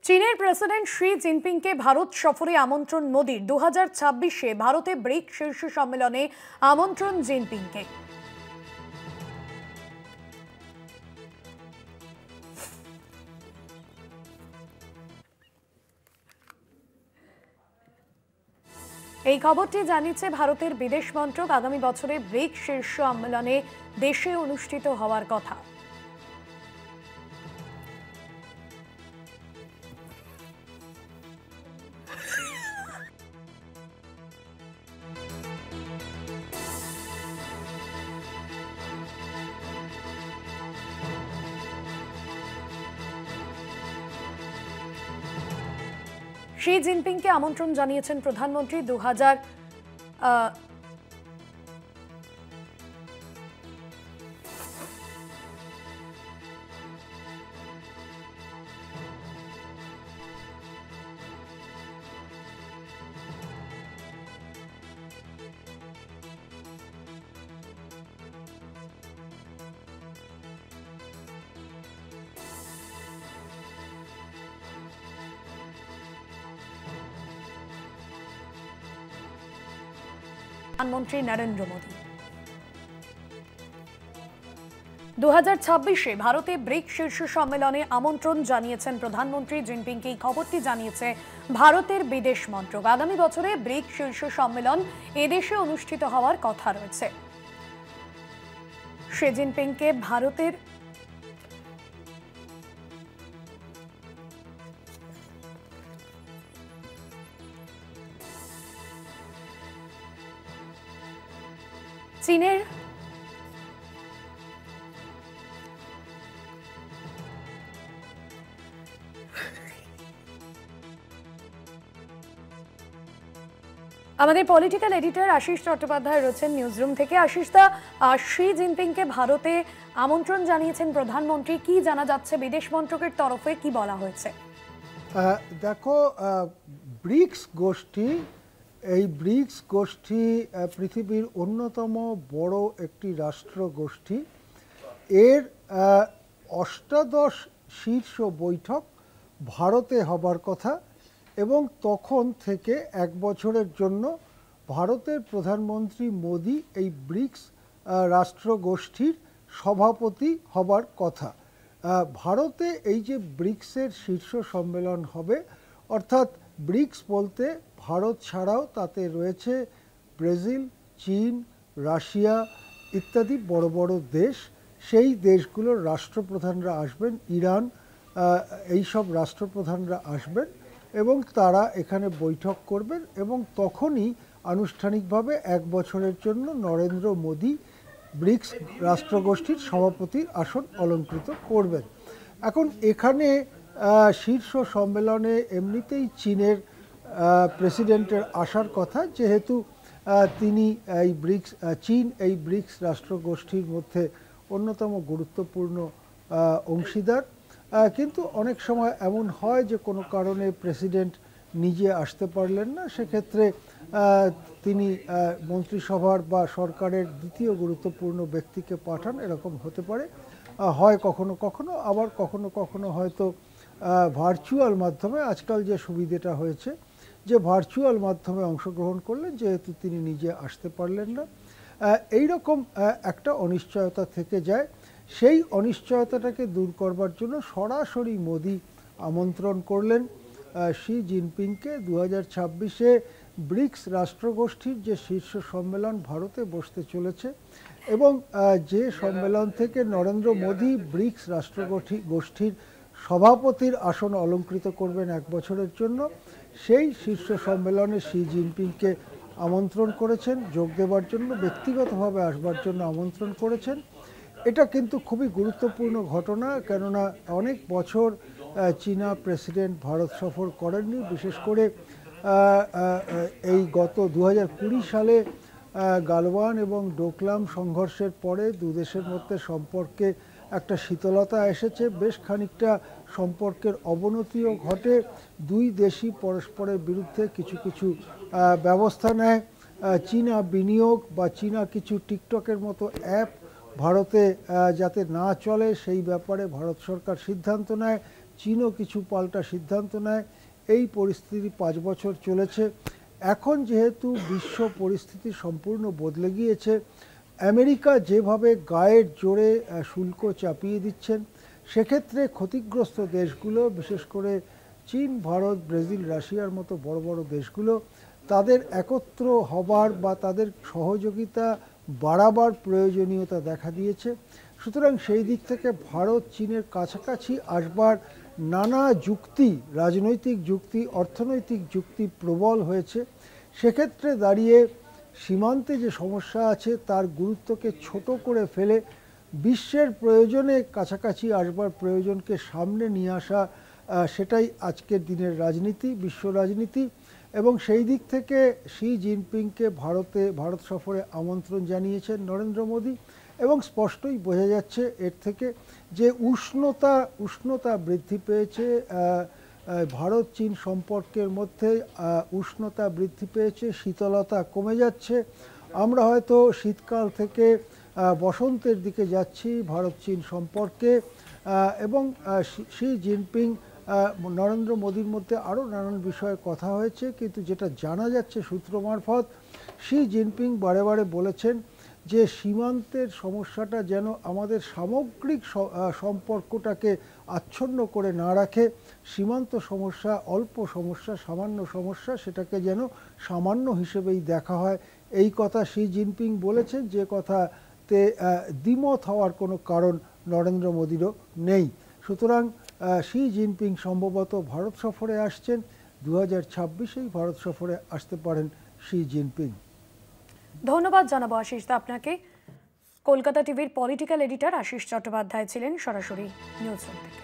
চীনের president Xi জিনপিংকে Bharat সফরে আমন্ত্রণ মোদির। 2026-এ ভারতে ব্রিক শীর্ষ সম্মেলনে আমন্ত্রণ জিনপিংকে। এই খবরটি জানিয়েছে ভারতের বিদেশ মন্ত্রক। আগামী বছরে ব্রিক শীর্ষ সম্মেলনে দেশে অনুষ্ঠিত হওয়ার কথা। শি জিনপিংকে আমন্ত্রণ জানিয়েছেন প্রধানমন্ত্রী। প্রধানমন্ত্রী নরেন্দ্র মোদী 2026-এ ভারতে ব্রিক শীর্ষ সম্মেলনে আমন্ত্রণ জানিয়েছেন প্রধানমন্ত্রী জিনপিংকে। এই খবরটি জানিয়েছে ভারতের বিদেশ মন্ত্রক। আগামী বছরে ব্রিক শীর্ষ সম্মেলন এদেশে অনুষ্ঠিত হওয়ার কথা রয়েছে। শি জিনপিংকে ভারতের চীনের আমাদের পলিটিক্যাল এডিটর আশিস চট্টোপাধ্যায় রয়েছেন নিউজরুম থেকে। আশিস দা, শি জিনপিংকে ভারতে আমন্ত্রণ জানিয়েছেন প্রধানমন্ত্রী, কি জানা যাচ্ছে বিদেশ মন্ত্রকের তরফে, কি বলা হয়েছে? দেখো, ব্রিক্স গোষ্ঠী, এই ব্রিক্স গোষ্ঠী পৃথিবীর অন্যতম বড় একটি রাষ্ট্র গোষ্ঠী। এর অষ্টাদশ শীর্ষ বৈঠক ভারতে হবার কথা এবং তখন থেকে এক বছরের জন্য ভারতের প্রধানমন্ত্রী মোদি এই ব্রিক্স রাষ্ট্র গোষ্ঠীর সভাপতি হবার কথা। ভারতে এই যে ব্রিক্সের শীর্ষ সম্মেলন হবে, অর্থাৎ ব্রিক্স বলতে ভারত ছাড়াও তাতে রয়েছে ব্রাজিল, চীন, রাশিয়া ইত্যাদি বড় বড় দেশ। সেই দেশগুলোর রাষ্ট্রপ্রধানরা আসবেন, ইরান, এইসব রাষ্ট্রপ্রধানরা আসবেন এবং তারা এখানে বৈঠক করবেন এবং তখনই আনুষ্ঠানিকভাবে এক বছরের জন্য নরেন্দ্র মোদি ব্রিক্স রাষ্ট্রগোষ্ঠীর সভাপতির আসন অলঙ্কৃত করবেন। এখন এখানে শীর্ষ সম্মেলনে এমনিতেই চীনের প্রেসিডেন্টের আসার কথা, যেহেতু তিনি চীন এই ব্রিক্স রাষ্ট্রগোষ্ঠীর মধ্যে অন্যতম গুরুত্বপূর্ণ অংশীদার। কিন্তু অনেক সময় এমন হয় যে কোনো কারণে প্রেসিডেন্ট নিজে আসতে পারলেন না, সেক্ষেত্রে তিনি মন্ত্রিসভার বা সরকারের দ্বিতীয় গুরুত্বপূর্ণ ব্যক্তিকে পাঠান, এরকম হতে পারে, হয় কখনো কখনো, আবার কখনো কখনো হয়তো ভার্চুয়াল মাধ্যমে। আজকাল যে সুবিধাটা হয়েছে যে ভার্চুয়াল মাধ্যমে অংশগ্রহণ করলেন, যেহেতু তিনি নিজে আসতে পারলেন না, এই রকম একটা অনিশ্চয়তা থেকে যায়। সেই অনিশ্চয়তাটাকে দূর করবার জন্য সরাসরি মোদি আমন্ত্রণ করলেন শি জিনপিংকে। 2026-এ ব্রিক্স রাষ্ট্রগোষ্ঠীর যে শীর্ষ সম্মেলন ভারতে বসতে চলেছে এবং যে সম্মেলন থেকে নরেন্দ্র মোদি ব্রিক্স রাষ্ট্রগোষ্ঠীর সভাপতির আসন অলঙ্কৃত করবেন এক বছরের জন্য, সেই শীর্ষ সম্মেলনে শি জিনপিংকে আমন্ত্রণ করেছেন যোগ দেবার জন্য, ব্যক্তিগতভাবে আসবার জন্য আমন্ত্রণ করেছেন। এটা কিন্তু খুবই গুরুত্বপূর্ণ ঘটনা, কেননা অনেক বছর চীনা প্রেসিডেন্ট ভারত সফর করেননি। বিশেষ করে এই গত 2020 সালে গালওয়ান এবং ডোকলাম সংঘর্ষের পরে দুদেশের মধ্যে সম্পর্কে একটা শীতলতা এসেছে, বেশ খানিকটা সম্পর্কের অবনতিও ঘটে। দুই দেশই পরস্পরের বিরুদ্ধে কিছু কিছু ব্যবস্থা নেয়। চীনা বিনিয়োগ বা চীনা কিছু টিকটকের মতো অ্যাপ ভারতে যাতে না চলে সেই ব্যাপারে ভারত সরকার সিদ্ধান্ত নেয়। চীনও কিছু পাল্টা সিদ্ধান্ত নেয়। এই পরিস্থিতি 5 বছর চলেছে। এখন যেহেতু বিশ্ব পরিস্থিতি সম্পূর্ণ বদলে গিয়েছে, আমেরিকা যেভাবে গায়ের জোরে শুল্ক চাপিয়ে দিচ্ছেন, সেক্ষেত্রে ক্ষতিগ্রস্ত দেশগুলো, বিশেষ করে চীন, ভারত, ব্রাজিল, রাশিয়ার মতো বড় বড় দেশগুলো, তাদের একত্র হবার বা তাদের সহযোগিতা বাড়াবার প্রয়োজনীয়তা দেখা দিয়েছে। সুতরাং সেই দিক থেকে ভারত চীনের কাছাকাছি আসবার নানা যুক্তি, রাজনৈতিক যুক্তি, অর্থনৈতিক যুক্তি প্রবল হয়েছে। সেক্ষেত্রে দাঁড়িয়ে সীমান্তে যে সমস্যা আছে তার গুরুত্বকে ছোট করে ফেলে বিশ্বের প্রয়োজনে কাছাকাছি আসবার প্রয়োজনকে সামনে নিয়ে আসা, সেটাই আজকের দিনের রাজনীতি, বিশ্ব রাজনীতি। এবং সেই দিক থেকে শি জিনপিংকে ভারত সফরে আমন্ত্রণ জানিয়েছেন নরেন্দ্র মোদী। এবং স্পষ্টই বোঝা যাচ্ছে এর থেকে যে উষ্ণতা বৃদ্ধি পেয়েছে, ভারত চীন সম্পর্কের মধ্যে উষ্ণতা বৃদ্ধি পেয়েছে, শীতলতা কমে যাচ্ছে। আমরা হয়তো শীতকাল থেকে বসন্তের দিকে যাচ্ছি ভারত চীন সম্পর্কে। এবং শি জিনপিং নরেন্দ্র মোদীর মধ্যে আরও নানান বিষয়ে কথা হয়েছে, কিন্তু যেটা জানা যাচ্ছে সূত্র মারফত, শি জিনপিং বারে বারে বলেছেন যে সীমান্তের সমস্যাটা যেন আমাদের সামগ্রিক সম্পর্কটাকে আচ্ছন্ন করে না রাখে। সীমান্ত সমস্যা অল্প সমস্যা, সামান্য সমস্যা, সেটাকে যেন সামান্য হিসেবেই দেখা হয়। এই কথা শি জিনপিং বলেছেন, যে কথাতে দ্বিমত হওয়ার কোনো কারণ নরেন্দ্র মোদীরও নেই। সুতরাং শি জিনপিং সম্ভবত ভারত সফরে আসছেন। 2026-এই ভারত সফরে আসতে পারেন শি জিনপিং। ধন্যবাদ জানাবো আশিস দা আপনাকে। কলকাতা টিভির পলিটিক্যাল এডিটর আশিস চট্টোপাধ্যায় ছিলেন সরাসরি নিউজ রুম থেকে।